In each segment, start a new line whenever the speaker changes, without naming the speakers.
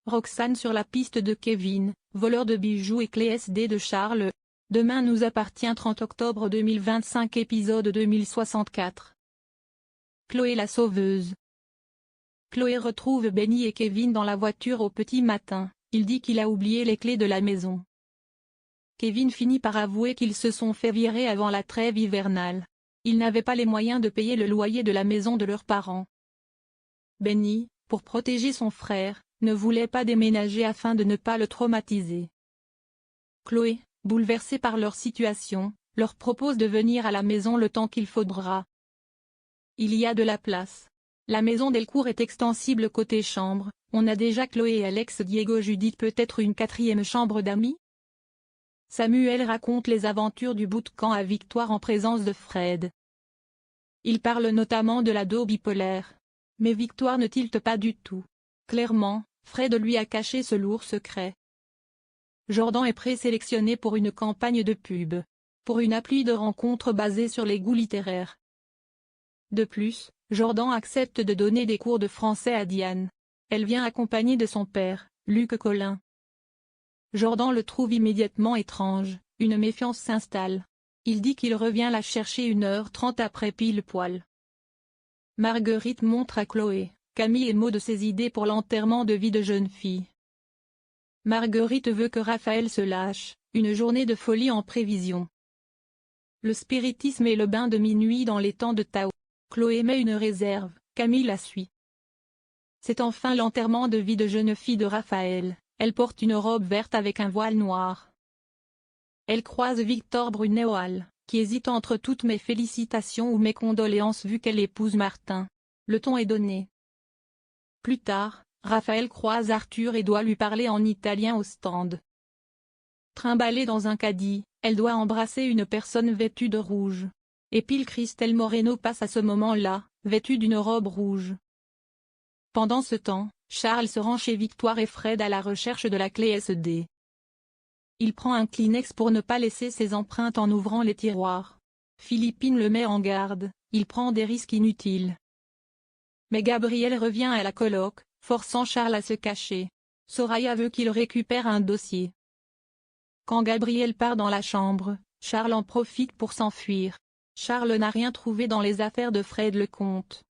Roxane sur la piste de Kevin, voleur de bijoux et clé SD de Charles. Demain nous appartient 30 octobre 2025 épisode 2064. Chloé la sauveuse. Chloé retrouve Benny et Kevin dans la voiture au petit matin, il dit qu'il a oublié les clés de la maison. Kevin finit par avouer qu'ils se sont fait virer avant la trêve hivernale. Ils n'avaient pas les moyens de payer le loyer de la maison de leurs parents. Benny, pour protéger son frère, ne voulait pas déménager afin de ne pas le traumatiser. Chloé, bouleversée par leur situation, leur propose de venir à la maison le temps qu'il faudra. Il y a de la place. La maison Delcourt est extensible côté chambre, on a déjà Chloé et Alex Diego Judith, peut-être une quatrième chambre d'amis? Samuel raconte les aventures du bootcamp à Victoire en présence de Fred. Il parle notamment de l'ado bipolaire. Mais Victoire ne tilte pas du tout. Clairement, Fred lui a caché ce lourd secret. Jordan est présélectionné pour une campagne de pub. Pour une appli de rencontres basée sur les goûts littéraires. De plus, Jordan accepte de donner des cours de français à Diane. Elle vient accompagnée de son père, Luc Collin. Jordan le trouve immédiatement étrange, une méfiance s'installe. Il dit qu'il revient la chercher 1h30 après pile poil. Marguerite montre à Chloé, Camille et Maud ses idées pour l'enterrement de vie de jeune fille. Marguerite veut que Raphaël se lâche, une journée de folie en prévision. Le spiritisme et le bain de minuit dans les temps de Tao. Chloé met une réserve, Camille la suit. C'est enfin l'enterrement de vie de jeune fille de Raphaël, elle porte une robe verte avec un voile noir. Elle croise Victor Brunéoal, qui hésite entre toutes mes félicitations ou mes condoléances vu qu'elle épouse Martin. Le ton est donné. Plus tard, Raphaël croise Arthur et doit lui parler en italien au stand. Trimballée dans un caddie, elle doit embrasser une personne vêtue de rouge. Et pile Christelle Moreno passe à ce moment-là, vêtue d'une robe rouge. Pendant ce temps, Charles se rend chez Victoire et Fred à la recherche de la clé SD. Il prend un Kleenex pour ne pas laisser ses empreintes en ouvrant les tiroirs. Philippine le met en garde, il prend des risques inutiles. Mais Gabriel revient à la coloc, forçant Charles à se cacher. Soraya veut qu'il récupère un dossier. Quand Gabriel part dans la chambre, Charles en profite pour s'enfuir. Charles n'a rien trouvé dans les affaires de Fred Lecomte.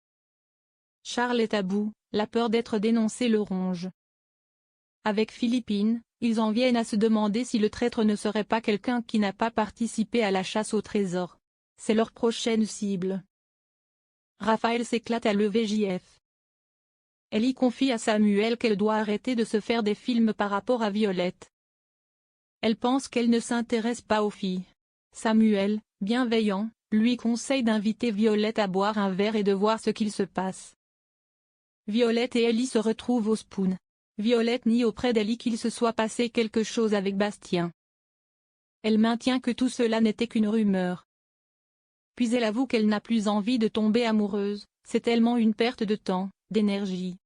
Charles est à bout, la peur d'être dénoncé le ronge. Avec Philippine, ils en viennent à se demander si le traître ne serait pas quelqu'un qui n'a pas participé à la chasse au trésor. C'est leur prochaine cible. Raphaël s'éclate à l'EVJF. Elle y confie à Samuel qu'elle doit arrêter de se faire des films par rapport à Violette. Elle pense qu'elle ne s'intéresse pas aux filles. Samuel, bienveillant, lui conseille d'inviter Violette à boire un verre et de voir ce qu'il se passe. Violette et Ellie se retrouvent au Spoon. Violette nie auprès d'Ellie qu'il se soit passé quelque chose avec Bastien. Elle maintient que tout cela n'était qu'une rumeur. Puis elle avoue qu'elle n'a plus envie de tomber amoureuse, c'est tellement une perte de temps, d'énergie.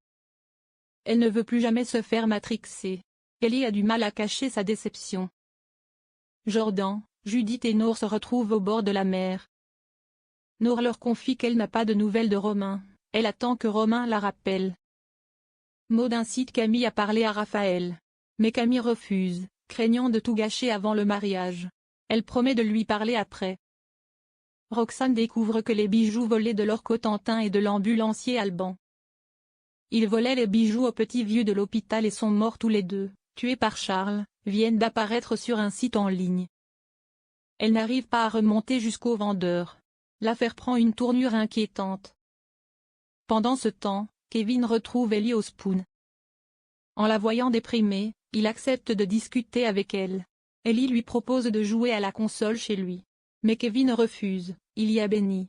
Elle ne veut plus jamais se faire matrixer. Ellie a du mal à cacher sa déception. Jordan, Judith et Nour se retrouvent au bord de la mer. Nour leur confie qu'elle n'a pas de nouvelles de Romain, elle attend que Romain la rappelle. Maud incite Camille à parler à Raphaël. Mais Camille refuse, craignant de tout gâcher avant le mariage. Elle promet de lui parler après. Roxane découvre que les bijoux volés de leur Cotentin et de l'ambulancier Alban. Ils volaient les bijoux au petit vieux de l'hôpital et sont morts tous les deux, tués par Charles, viennent d'apparaître sur un site en ligne. Elle n'arrive pas à remonter jusqu'au vendeur. L'affaire prend une tournure inquiétante. Pendant ce temps, Kevin retrouve Ellie au Spoon. En la voyant déprimée, il accepte de discuter avec elle. Ellie lui propose de jouer à la console chez lui. Mais Kevin refuse, il y a Benny.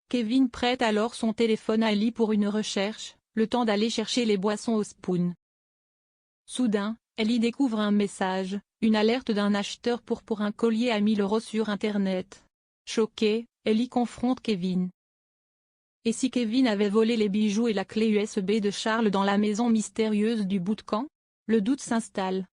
Kevin prête alors son téléphone à Ellie pour une recherche, le temps d'aller chercher les boissons au Spoon. Soudain, Ellie découvre un message, une alerte d'un acheteur pour un collier à 1000 € sur Internet. Choquée, Ellie confronte Kevin. Et si Kevin avait volé les bijoux et la clé USB de Charles dans la maison mystérieuse du bootcamp? Le doute s'installe.